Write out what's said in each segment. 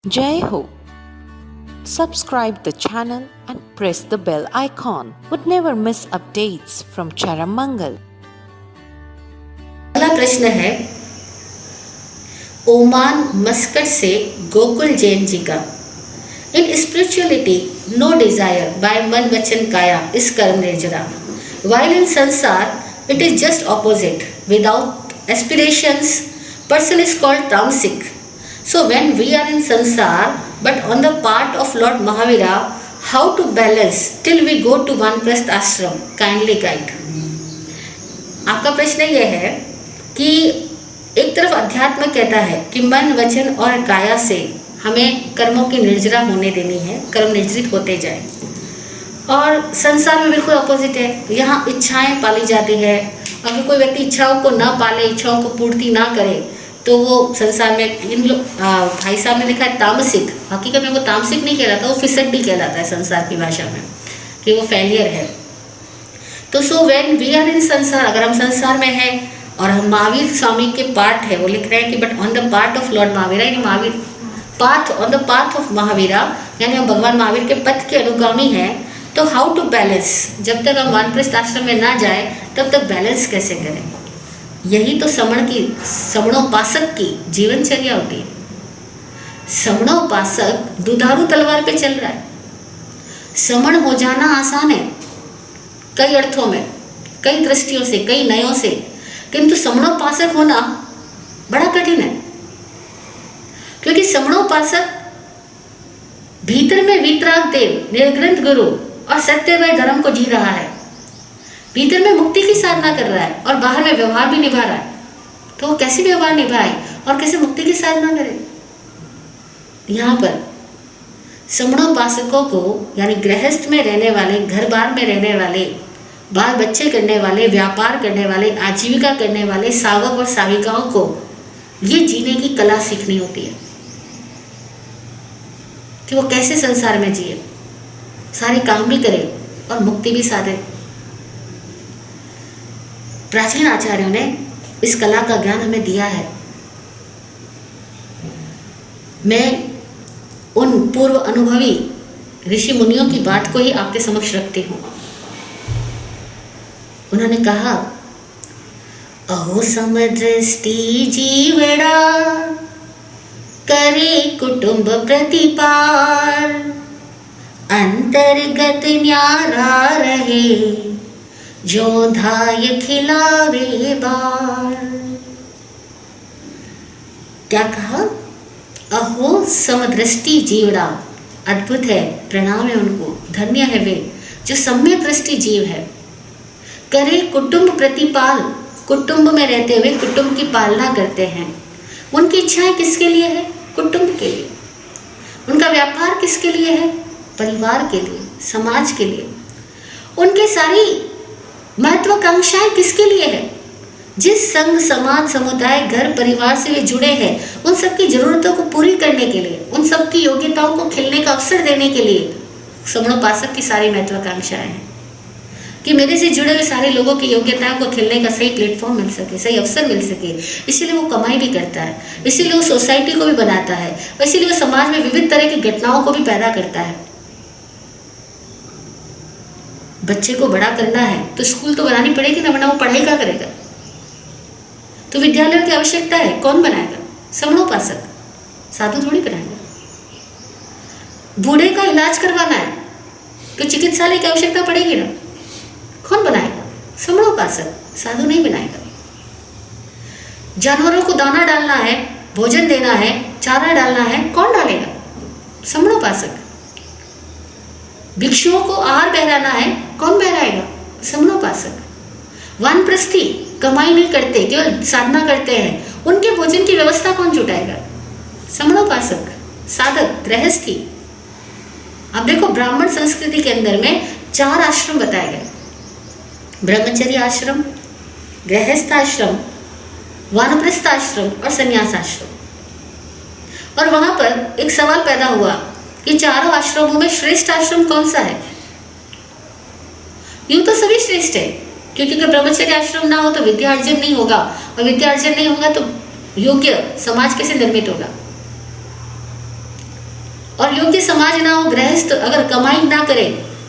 Jai Ho. Subscribe the channel and press the bell icon. Would never miss updates from Charamangal. अगला प्रश्न है Oman Muscat से गोकुल जैन जी का। In spirituality no desire by मन वचन काया इस कर्म निर्जरा, वाइल इन संसार it is just opposite without aspirations person is called तामसिक. So when we are in sansar but on the part of Lord Mahavira, how to balance till we go to Vanprastha ashram? Kindly guide. आपका प्रश्न यह है कि एक तरफ अध्यात्म कहता है कि मन वचन और काया से हमें कर्मों की निर्जरा होने देनी है, कर्म निर्जरित होते जाए, और संसार में बिल्कुल अपोजिट है, यहाँ इच्छाएं पाली जाती है. अगर कोई व्यक्ति इच्छाओं को ना पाले, इच्छाओं को पूर्ति ना करे, तो वो संसार में इन लोग भाई साहब ने लिखा है तामसिक. हकीकत में वो तामसिक नहीं कहलाता, वो फिसड्डी कहलाता है संसार की भाषा में, कि वो फेलियर है. तो so when we are in संसार, अगर हम संसार में हैं और हम महावीर स्वामी के पार्ट है, वो लिख रहे हैं कि but on the part of lord Mahavira, यानी Mahavir path, on the path of Mahavira, यानी हम भगवान महावीर के पथ के अनुगामी हैं. तो हाउ टू बैलेंस, जब तक हम वानप्रस्थ आश्रम में ना जाए तब तक बैलेंस कैसे करें? यही तो समणोपासक की जीवनचर्या होती है. समणोपासक दुधारू तलवार पे चल रहा है. समण हो जाना आसान है कई अर्थों में, कई दृष्टियों से, कई नयों से, किंतु समणोपासक होना बड़ा कठिन है. क्योंकि समणोपासक भीतर में वीतराग देव, निर्ग्रंथ गुरु और सत्यमय धर्म को जी रहा है. भीतर में मुक्ति की साधना कर रहा है और बाहर में व्यवहार भी निभा रहा है. तो वो कैसे व्यवहार निभाए और कैसे मुक्ति की साधना करे? यहाँ पर समणोपासकों को, यानी गृहस्थ में रहने वाले, घर बार में रहने वाले, बाल बच्चे करने वाले, व्यापार करने वाले, आजीविका करने वाले सावक और साविकाओं को ये जीने की कला सीखनी होती है कि वो कैसे संसार में जिए, सारे काम भी करे और मुक्ति भी साधे. प्राचीन आचार्यों ने इस कला का ज्ञान हमें दिया है. मैं उन पूर्व अनुभवी ऋषि मुनियों की बात को ही आपके समक्ष रखती हूँ. उन्होंने कहा, अहो समदृष्टि जीवड़ा करे कुटुंब प्रतिपार, अंतर्गत न्यारा रहे जो धाय खिलावे बार. क्या कहा? अहो समदृष्टि जीवड़ा. अद्भुत है, प्रणाम है उनको, धन्य है वे जो सम्यक दृष्टि जीव है. करे कुटुंब प्रतिपाल, कुटुंब में रहते हुए कुटुंब की पालना करते हैं. उनकी इच्छाएं किसके लिए है? कुटुंब के लिए. उनका व्यापार किसके लिए है? परिवार के लिए, समाज के लिए. उनकी सारी महत्वाकांक्षाएं किसके लिए है? जिस संघ, समाज, समुदाय, घर, परिवार से वे जुड़े हैं, उन सबकी जरूरतों को पूरी करने के लिए, उन सबकी योग्यताओं को खिलने का अवसर देने के लिए समणोपासक की सारी महत्वाकांक्षाएं हैं कि मेरे से जुड़े हुए सारे लोगों की योग्यताओं को खिलने का सही प्लेटफॉर्म मिल सके, सही अवसर मिल सके. इसीलिए वो कमाई भी करता है, इसीलिए वो सोसाइटी को भी बनाता है, इसीलिए वो समाज में विविध तरह की घटनाओं को भी पैदा करता है. बच्चे को बड़ा करना है तो स्कूल तो बनानी पड़ेगी ना, वरना वो पढ़ाई क्या करेगा? तो विद्यालयों की आवश्यकता है, कौन बनाएगा? समणोपासक. साधु थोड़ी बनाएगा. बूढ़े का इलाज करवाना है तो चिकित्सालय की आवश्यकता पड़ेगी ना, कौन बनाएगा? समणोपासक. साधु नहीं बनाएगा. जानवरों को दाना डालना है, भोजन देना है, चारा डालना है, कौन डालेगा? समणोपासक. भिक्षुओं को आहार बहराना है, कौन बहराएगा? समणोपासक. वानप्रस्थी कमाई नहीं करते, केवल साधना करते हैं, उनके भोजन की व्यवस्था कौन जुटाएगा? समणोपासक. साधक, गृहस्थी. अब देखो, ब्राह्मण संस्कृति के अंदर में 4 आश्रम बताए गए: ब्रह्मचर्य आश्रम, गृहस्थ आश्रम, वानप्रस्थ आश्रम और संन्यास आश्रम. और वहां पर एक सवाल पैदा हुआ कि चारों आश्रमों में श्रेष्ठ आश्रम कौन सा है? यूं तो सभी श्रेष्ठ है, क्योंकि अगर ब्रह्मचर्य आश्रम ना हो तो विद्यार्जन नहीं होगा, और विद्यार्जन नहीं होगा तो योग्य समाज कैसे निर्मित होगा? और योग्य समाज ना हो, गृहस्थ अगर कमाई ना करे,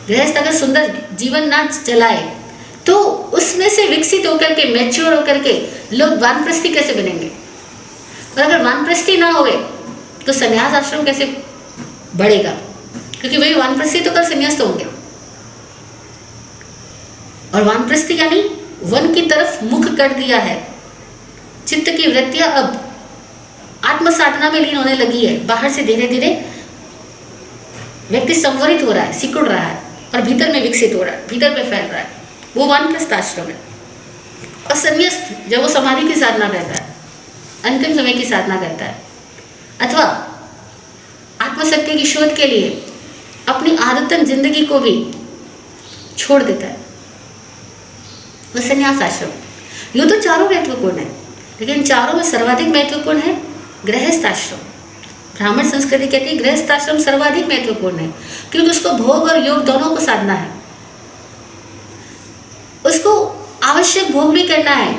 गृहस्थ अगर सुंदर जीवन ना चलाए, तो उसमें से विकसित होकर के, मैच्योर होकर के लोग वानप्रस्थी कैसे बनेंगे? और अगर वानप्रस्थी ना होए तो संन्यास आश्रम कैसे बढ़ेगा? क्योंकि वही वानप्रस्थी तो कर संन्यास तो होंगे। और वानप्रस्थी यानी वन की तरफ मुख कर दिया है। चित्त की वृत्तियां अब आत्म साधना में लीन होने लगी है। बाहर से धीरे धीरे व्यक्ति संवरित हो रहा है, सिकुड़ रहा है और भीतर में विकसित हो रहा है, भीतर में फैल रहा है। वो वानप्रस्थ आश्रम है। और संन्यास्त जब वो समाधि की साधना करता है, अंतिम समय की साधना करता है, अथवा आत्मसत्य की शोध के लिए अपनी आदतन जिंदगी को भी छोड़ देता है, वह संन्यास आश्रम। यूँ तो चारों महत्वपूर्ण है, लेकिन चारों में सर्वाधिक महत्वपूर्ण है गृहस्थ आश्रम। ब्राह्मण संस्कृति कहती है गृहस्थ आश्रम सर्वाधिक महत्वपूर्ण है, क्योंकि उसको भोग और योग दोनों को साधना है। उसको आवश्यक भोग भी करना है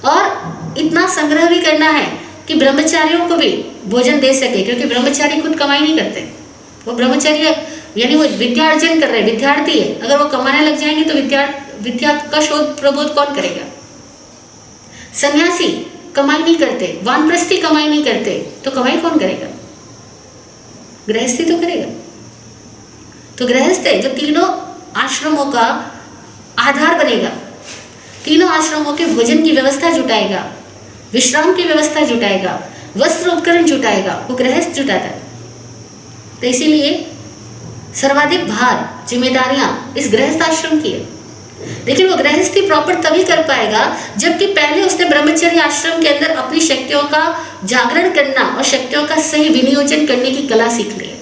और इतना संग्रह भी करना है कि ब्रह्मचारियों को भी भोजन दे सके, क्योंकि ब्रह्मचारी खुद कमाई नहीं करते। वो ब्रह्मचारी यानी वो विद्या अर्जन कर रहे, विद्यार्थी है। अगर वो कमाने लग जाएंगे तो विद्या का शोध प्रबोध कौन करेगा? सन्यासी कमाई नहीं करते, वानप्रस्थी कमाई नहीं करते, तो कमाई कौन करेगा? गृहस्थी तो करेगा। तो गृहस्थ है जो तीनों आश्रमों का आधार बनेगा, तीनों आश्रमों के भोजन की व्यवस्था जुटाएगा, विश्राम की व्यवस्था जुटाएगा, वस्त्र उपकरण जुटाएगा, वो गृहस्थ जुटाता है। तो इसीलिए सर्वाधिक भार जिम्मेदारियां इस गृहस्थ आश्रम की है। लेकिन वो गृहस्थी प्रॉपर तभी कर पाएगा जबकि पहले उसने ब्रह्मचर्य आश्रम के अंदर अपनी शक्तियों का जागरण करना और शक्तियों का सही विनियोजन करने की कला सीख ली है।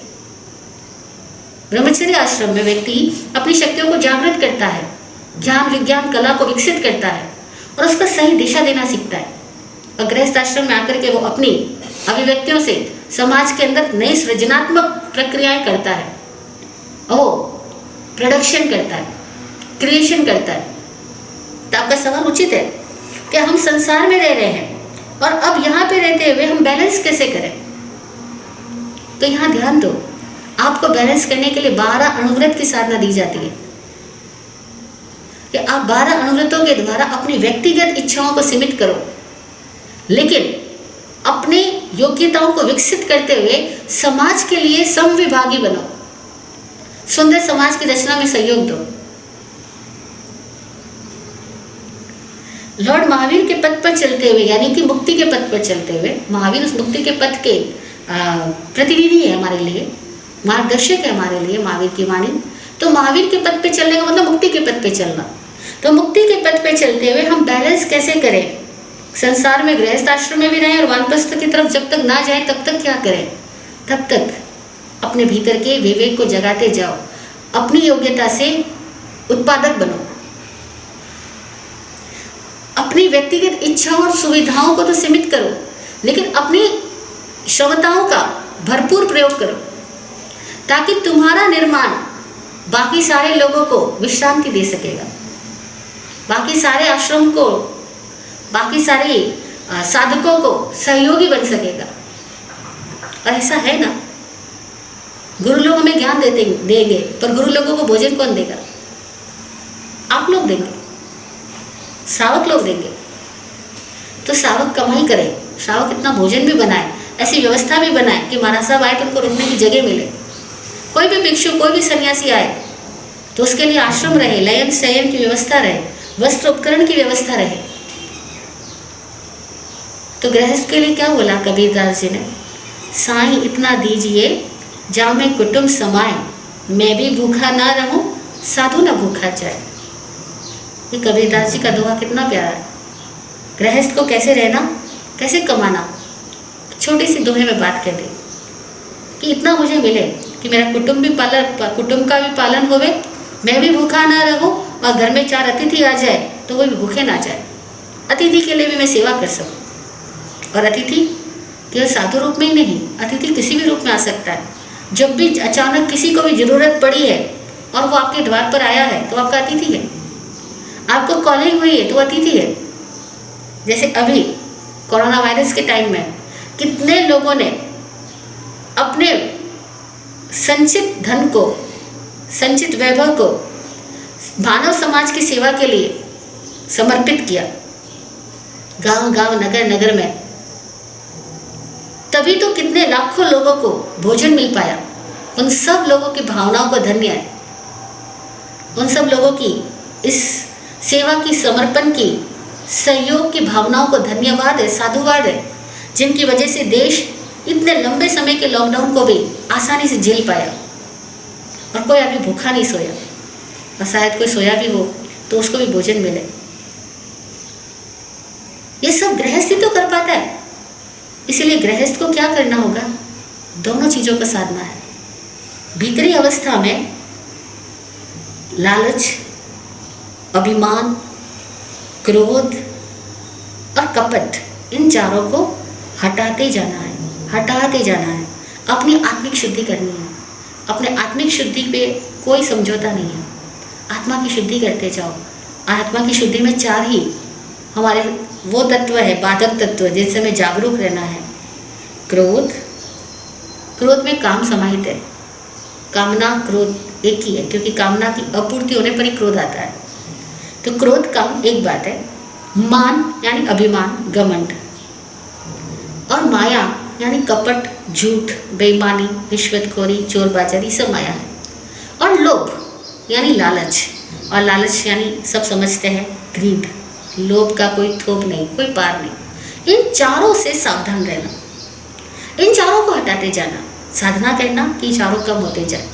ब्रह्मचर्य आश्रम में व्यक्ति अपनी शक्तियों को जागृत करता है, ज्ञान विज्ञान कला को विकसित करता है और उसका सही दिशा देना सीखता है। और गृहस्थ आश्रम में आकर के वो अपनी अभिव्यक्तियों से समाज के अंदर नई सृजनात्मक प्रक्रियाएं करता है, वो प्रोडक्शन करता है, क्रिएशन करता है। तो आपका सवाल उचित है कि हम संसार में रह रहे हैं और अब यहाँ पे रहते हुए हम बैलेंस कैसे करें? तो यहाँ ध्यान दो, आपको बैलेंस करने के लिए 12 अणुव्रत की साधना दी जाती है कि आप 12 अणुव्रतों के द्वारा अपनी व्यक्तिगत इच्छाओं को सीमित करो, लेकिन अपने योग्यताओं को विकसित करते हुए समाज के लिए समविभागी बनो, सुंदर समाज की रचना में सहयोग दो। लॉर्ड महावीर के पथ पर चलते हुए, यानी कि मुक्ति के पथ पर चलते हुए, महावीर उस मुक्ति के पथ के प्रतिनिधि है हमारे लिए, मार्गदर्शक है हमारे लिए, महावीर की वाणी। तो महावीर के पथ पे चलने का मतलब मुक्ति के पथ पे चलना। तो मुक्ति के पथ पे चलते हुए हम बैलेंस कैसे करें? संसार में गृहस्थ आश्रम में भी रहें और वानप्रस्थ की तरफ जब तक ना जाए तब तक क्या करें? तब तक अपने भीतर के विवेक को जगाते जाओ, अपनी योग्यता से उत्पादक बनो, अपनी व्यक्तिगत इच्छाओं और सुविधाओं को तो सीमित करो, लेकिन अपनी क्षमताओं का भरपूर प्रयोग करो, ताकि तुम्हारा निर्माण बाकी सारे लोगों को विश्रांति दे सकेगा, बाकी सारे आश्रम को, बाकी सारे साधकों को सहयोगी बन सकेगा। और ऐसा है ना, गुरु लोग हमें ज्ञान देंगे, पर गुरु लोगों को भोजन कौन देगा? आप लोग देंगे, श्रावक लोग देंगे। तो श्रावक कमाई करे, श्रावक इतना भोजन भी बनाए, ऐसी व्यवस्था भी बनाए कि महाराज साहब आए तो उनको रुकने की जगह मिले। कोई भी भिक्षु, कोई भी सन्यासी आए तो उसके लिए आश्रम रहे, लयन शयन की व्यवस्था रहे, वस्त्र उपकरण की व्यवस्था रहे। तो गृहस्थ के लिए क्या बोला कबीरदास जी ने? साईं इतना दीजिए जहाँ में कुटुंब समाए, मैं भी भूखा ना रहूं, साधु न भूखा जाए। ये कबीरदास जी का दोहा कितना प्यारा है। गृहस्थ को कैसे रहना, कैसे कमाना, छोटी सी दोहे में बात कह दे कि इतना मुझे मिले कि मेरा कुटुंब का भी पालन होवे, मैं भी भूखा ना रहूं और घर में 4 अतिथि आ जाए तो वो भी भूखे ना जाए। अतिथि के लिए भी मैं सेवा कर सकूं। और अतिथि केवल साधु रूप में ही नहीं, अतिथि किसी भी रूप में आ सकता है। जब भी अचानक किसी को भी ज़रूरत पड़ी है और वो आपके द्वार पर आया है तो आपका अतिथि है। आपको कॉलिंग हुई है तो अतिथि है। जैसे अभी कोरोना वायरस के टाइम में कितने लोगों ने अपने संचित धन को, संचित वैभव को मानव समाज की सेवा के लिए समर्पित किया, गांव गांव नगर नगर में, तभी तो कितने लाखों लोगों को भोजन मिल पाया। उन सब लोगों की भावनाओं को धन्य है, उन सब लोगों की इस सेवा की, समर्पण की, सहयोग की भावनाओं को धन्यवाद है, साधुवाद है, जिनकी वजह से देश इतने लंबे समय के लॉकडाउन को भी आसानी से झेल पाया और कोई अभी भूखा नहीं सोया, और शायद कोई सोया भी हो तो उसको भी भोजन मिले। ये सब गृहस्थी तो कर पाता है। इसीलिए गृहस्थ को क्या करना होगा? दोनों चीज़ों का साधना है। भीतरी अवस्था में लालच, अभिमान, क्रोध और कपट, इन चारों को हटाते जाना है, हटाते जाना है। अपनी आत्मिक शुद्धि करनी है। अपने आत्मिक शुद्धि पे कोई समझौता नहीं है। आत्मा की शुद्धि करते जाओ। आत्मा की शुद्धि में चार ही हमारे वो तत्व है, बाधक तत्व, जिनसे हमें जागरूक रहना है। क्रोध, क्रोध में काम समाहित है। कामना क्रोध एक ही है, क्योंकि कामना की अपूर्ति होने पर ही क्रोध आता है। तो क्रोध काम एक बात है। मान यानी अभिमान, घमंड, और माया यानी कपट, झूठ, बेईमानी, रिश्वतखोरी, चोरबाजारी, सब माया है। और लोभ यानी लालच, और लालच यानी सब समझते हैं ग्रीड। लोभ का कोई थोप नहीं, कोई पार नहीं। इन चारों से सावधान रहना, इन चारों को हटाते जाना, साधना करना कि चारों कम होते जाए।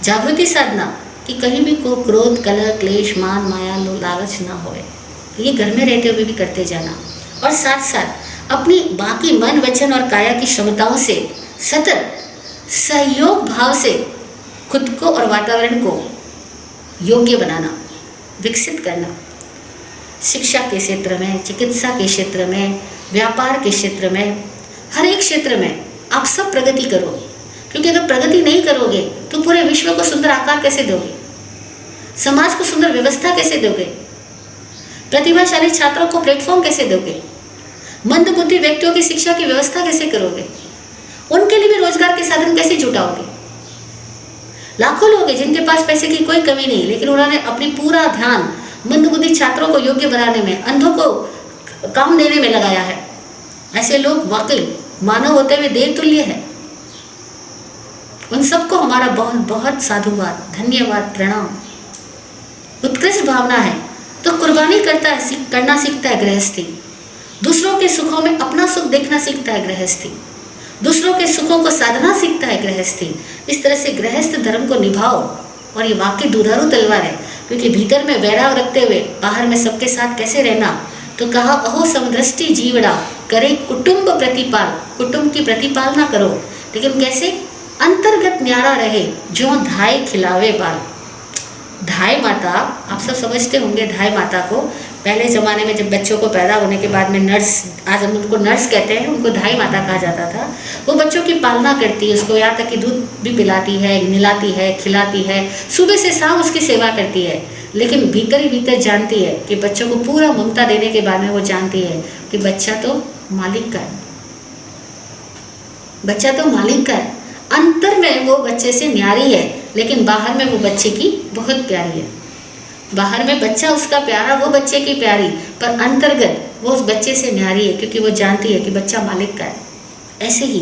जागृति साधना कि कहीं भी को क्रोध, कलह, क्लेश, मान, माया, लालच ना होए। ये घर में रहते हुए भी करते जाना, और साथ साथ अपनी बाकी मन, वचन और काया की क्षमताओं से सतत सहयोग भाव से खुद को और वातावरण को योग्य बनाना, विकसित करना। शिक्षा के क्षेत्र में, चिकित्सा के क्षेत्र में, व्यापार के क्षेत्र में, हर एक क्षेत्र में आप सब प्रगति करो। क्योंकि अगर प्रगति नहीं करोगे तो पूरे विश्व को सुंदर आकार कैसे दोगे? समाज को सुंदर व्यवस्था कैसे दोगे? प्रतिभाशाली छात्रों को प्लेटफॉर्म कैसे दोगे? मंदबुद्धि व्यक्तियों की शिक्षा की व्यवस्था कैसे करोगे? उनके लिए भी रोजगार के साधन कैसे जुटाओगे? लाखों लोग हैं जिनके पास पैसे की कोई कमी नहीं, लेकिन उन्होंने अपनी पूरा ध्यान मंदबुद्धि छात्रों को योग्य बनाने में, अंधों को काम देने में लगाया है। ऐसे लोग वाकई मानव होते हुए देव तुल्य है। उन सबको हमारा बहुत बहुत साधुवाद, धन्यवाद, प्रणाम। उत्कृष्ट भावना है तो कुर्बानी करना सीखता है गृहस्थी। दूसरों के सुखों में अपना सुख देखना सीखता है गृहस्थी। दूसरों के सुखों को साधना सीखता है गृहस्थी। इस तरह से गृहस्थ धर्म को निभाओ। और ये वाकई दुधारू तलवार है, क्योंकि भीतर में वैराग रखते हुए बाहर में सबके साथ कैसे रहना। तो कहा, अहो समदृष्टि जीवड़ा करे कुटुंब प्रतिपाल। कुटुंब की प्रतिपालना करो, लेकिन कैसे? अंतर्गत न्यारा रहे जो धाय खिलावे बाल। धाय माता, आप सब समझते होंगे धाय माता को। पहले ज़माने में जब बच्चों को पैदा होने के बाद में नर्स, आज हम उनको नर्स कहते हैं, उनको धाई माता कहा जाता था। वो बच्चों की पालना करती है, उसको यहाँ तक कि दूध भी पिलाती है, नहलाती है, खिलाती है, सुबह से शाम उसकी सेवा करती है। लेकिन भीतर ही भीतर जानती है कि बच्चों को पूरा ममता देने के बाद में वो जानती है कि बच्चा तो मालिक का है, बच्चा तो मालिक का है। अंतर में वो बच्चे से न्यारी है, लेकिन बाहर में वो बच्चे की बहुत प्यारी है। बाहर में बच्चा उसका प्यारा, वो बच्चे की प्यारी, पर अंतर्गत वो उस बच्चे से न्यारी है, क्योंकि वो जानती है कि बच्चा मालिक का है। ऐसे ही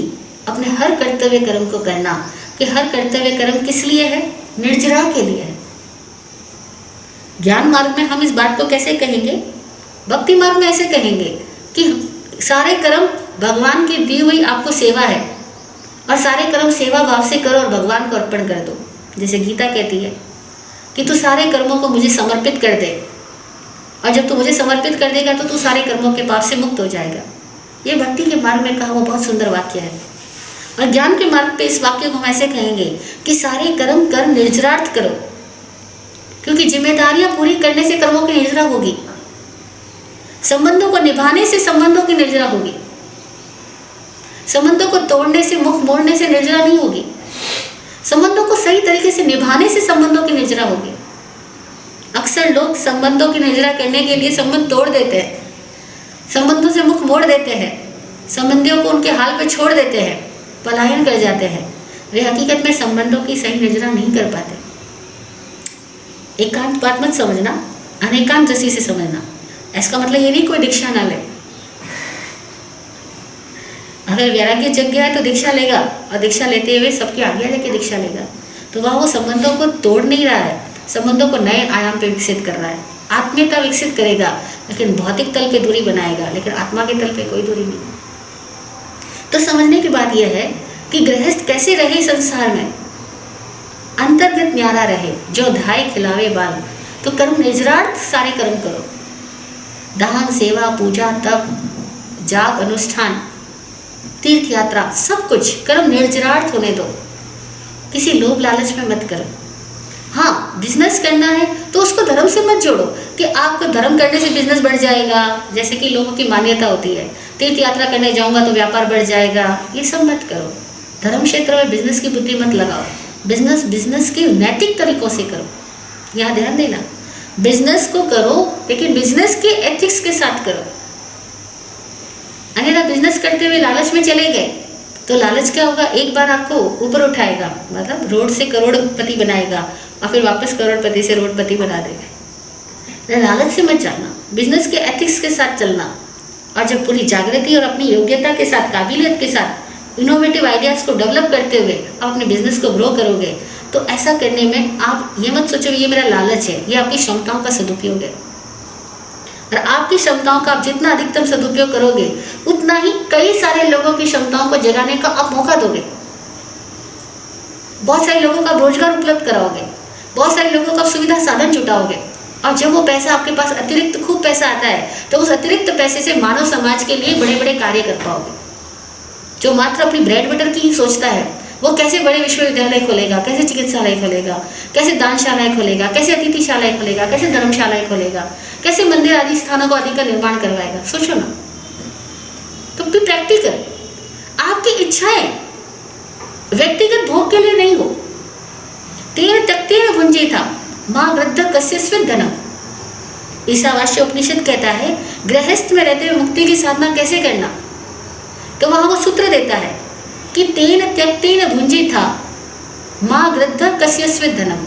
अपने हर कर्तव्य कर्म को करना, कि हर कर्तव्य कर्म किस लिए है? निर्जरा के लिए है। ज्ञान मार्ग में हम इस बात को कैसे कहेंगे? भक्ति मार्ग में ऐसे कहेंगे कि सारे कर्म भगवान की दी हुई आपको सेवा है, और सारे कर्म सेवा भाव से करो और भगवान को अर्पण कर दो। जैसे गीता कहती है कि तू सारे कर्मों को मुझे समर्पित कर दे, और जब तू मुझे समर्पित कर देगा तो तू सारे कर्मों के पाप से मुक्त हो जाएगा। ये भक्ति के मार्ग में कहा वो बहुत सुंदर वाक्य है। और ज्ञान के मार्ग पे इस वाक्य को हम ऐसे कहेंगे कि सारे कर्म कर निर्जरार्थ करो, क्योंकि जिम्मेदारियां पूरी करने से कर्मों की निर्जरा होगी, संबंधों को निभाने से संबंधों की निर्जरा होगी, संबंधों को तोड़ने से, मुख मोड़ने से निर्जरा नहीं होगी, संबंधों को सही तरीके से निभाने से संबंधों की निर्जरा होगी। अक्सर लोग संबंधों की निर्जरा करने के लिए संबंध तोड़ देते हैं, संबंधों से मुख मोड़ देते हैं, संबंधियों को उनके हाल पे छोड़ देते हैं, पलायन कर जाते हैं। वे हकीकत में संबंधों की सही नजरा नहीं कर पाते। एकांत बात मत समझना, अनेकांत दृष्टि से समझना। इसका मतलब ये नहीं कोई दीक्षा ना ले। अगर वैराग्य जग गया है तो दीक्षा लेगा, और दीक्षा लेते हुए सबके आगे लेके दीक्षा लेगा, तो वह वो संबंधों को तोड़ नहीं रहा है, संबंधों को नए आयाम पे विकसित कर रहा है। आत्मीयता विकसित करेगा, लेकिन भौतिक तल पे दूरी बनाएगा, लेकिन आत्मा के तल पे कोई दूरी नहीं। तो समझने की बात यह है कि गृहस्थ कैसे रहे संसार में, अंतर्गत न्यारा रहे, जो धाय खिलावे बाल। तो कर्म निजरार्थ सारे कर्म करो, दान सेवा पूजा तप जाप अनुष्ठान तीर्थ यात्रा सब कुछ कर्म निर्जरार्थ होने दो, किसी लोभ लालच में मत करो। हाँ, बिजनेस करना है तो उसको धर्म से मत जोड़ो कि आपको धर्म करने से बिजनेस बढ़ जाएगा, जैसे कि लोगों की मान्यता होती है, तीर्थ यात्रा करने जाऊंगा तो व्यापार बढ़ जाएगा। ये सब मत करो। धर्म क्षेत्र में बिजनेस की बुद्धि मत लगाओ। बिजनेस के नैतिक तरीकों से करो। यहाँ ध्यान देना, बिजनेस को करो लेकिन बिजनेस के एथिक्स के साथ करो। अन्यथा बिजनेस करते हुए लालच में चले गए तो लालच क्या होगा, एक बार आपको ऊपर उठाएगा, मतलब रोड से करोड़पति बनाएगा और फिर वापस करोड़पति से रोडपति बना देगा। लालच से मत जाना, बिजनेस के एथिक्स के साथ चलना। और जब पूरी जागृति और अपनी योग्यता के साथ, काबिलियत के साथ इनोवेटिव आइडियाज़ को डेवलप करते हुए आप अपने बिजनेस को ग्रो करोगे, तो ऐसा करने में आप ये मत सोचो ये मेरा लालच है, ये आपकी क्षमताओं का सदुपयोग है। और आपकी क्षमताओं का आप जितना अधिकतम सदुपयोग करोगे, उतना ही कई सारे लोगों की क्षमताओं को जगाने का आप मौका दोगे। बहुत सारे लोगों का रोजगार उपलब्ध कराओगे, बहुत सारे लोगों का सुविधा साधन जुटाओगे। और जब वो पैसा आपके पास अतिरिक्त खूब पैसा आता है, तो उस अतिरिक्त पैसे से मानव समाज के लिए बड़े बड़े कार्य कर पाओगे। जो मात्र अपनी ब्रेड बटर की ही सोचता है, वो कैसे बड़े विश्वविद्यालय खोलेगा, कैसे चिकित्सालय खोलेगा, कैसे दानशालाएं खोलेगा, कैसे अतिथिशालाएं खोलेगा, कैसे धर्मशालाएं खोलेगा, कैसे मंदिर आदि स्थानों को आदि का निर्माण करवाएगा। सोचो ना। तो भी प्रैक्टिकल आपकी इच्छाएं व्यक्तिगत भोग के लिए नहीं हो। तेन त्यक्तेन भुंजेथा मां वृद्ध कस्यस्मिन् धनम। ईशावास्य उपनिषद कहता है गृहस्थ में रहते हुए मुक्ति की साधना कैसे करना। तो वहां वो सूत्र देता है कि तेन त्यक्तेन भुंजेथा मां वृद्ध कस्यस्मिन् धनम।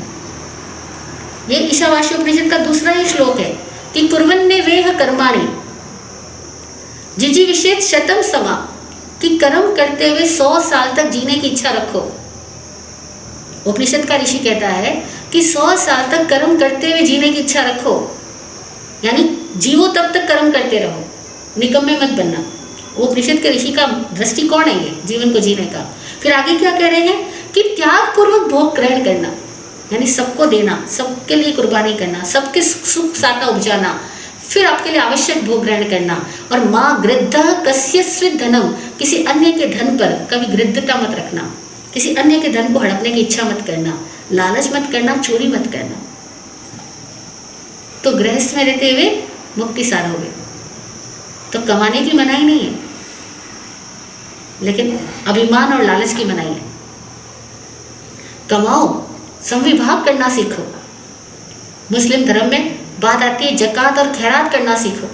ये ईशावास्य उपनिषद का दूसरा ही श्लोक है कि कुर्वन्ने वेह कर्माणि जिजीविषेत शतम समा, कि कर्म करते हुए 100 साल तक जीने की इच्छा रखो। उपनिषद का ऋषि कहता है कि 100 साल तक कर्म करते हुए जीने की इच्छा रखो, यानी जीवो तब तक कर्म करते रहो, निकम्मे मत बनना। वो उपनिषद के ऋषि का दृष्टिकोण है ये जीवन को जीने का। फिर आगे क्या कह रहे हैं कि त्याग पूर्वक भोग ग्रहण करना, यानी सबको देना, सबके लिए कुर्बानी करना, सबके सुख साका उपजाना, फिर आपके लिए आवश्यक भोग ग्रहण करना। और माँ गृद्ध कस्यस्वित् धनम, किसी अन्य के धन पर कभी गृद्धता मत रखना, किसी अन्य के धन को हड़पने की इच्छा मत करना, लालच मत करना, चोरी मत करना। तो गृहस्थ में रहते हुए मुक्ति सार हो गए। तो कमाने की मनाही नहीं है, लेकिन अभिमान और लालच की मनाही है। कमाओ, संविभाग करना सीखो। मुस्लिम धर्म में बात आती है जकात और खैरात करना सीखो।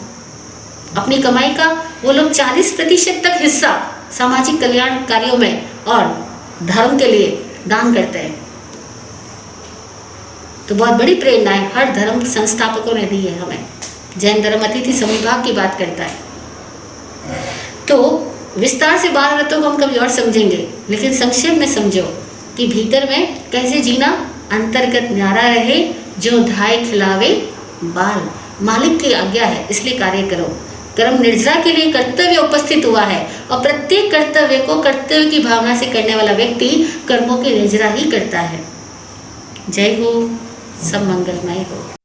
अपनी कमाई का वो लोग 40% तक हिस्सा सामाजिक कल्याण कार्यों में और धर्म के लिए दान करते हैं। तो बहुत बड़ी प्रेरणा है, हर धर्म संस्थापकों ने दी है हमें। जैन धर्म अतिथि संविभाग की बात करता है। तो विस्तार से 12 व्रतों को हम कभी और समझेंगे, लेकिन संक्षेप में समझो कि भीतर में कैसे जीना, अंतर्गत न्यारा रहे, जो धाय खिलावे बाल। मालिक की आज्ञा है इसलिए कार्य करो। कर्म निर्जरा के लिए कर्तव्य उपस्थित हुआ है, और प्रत्येक कर्तव्य को कर्तव्य की भावना से करने वाला व्यक्ति कर्मों की निर्जरा ही करता है। जय हो, सब मंगलमय हो।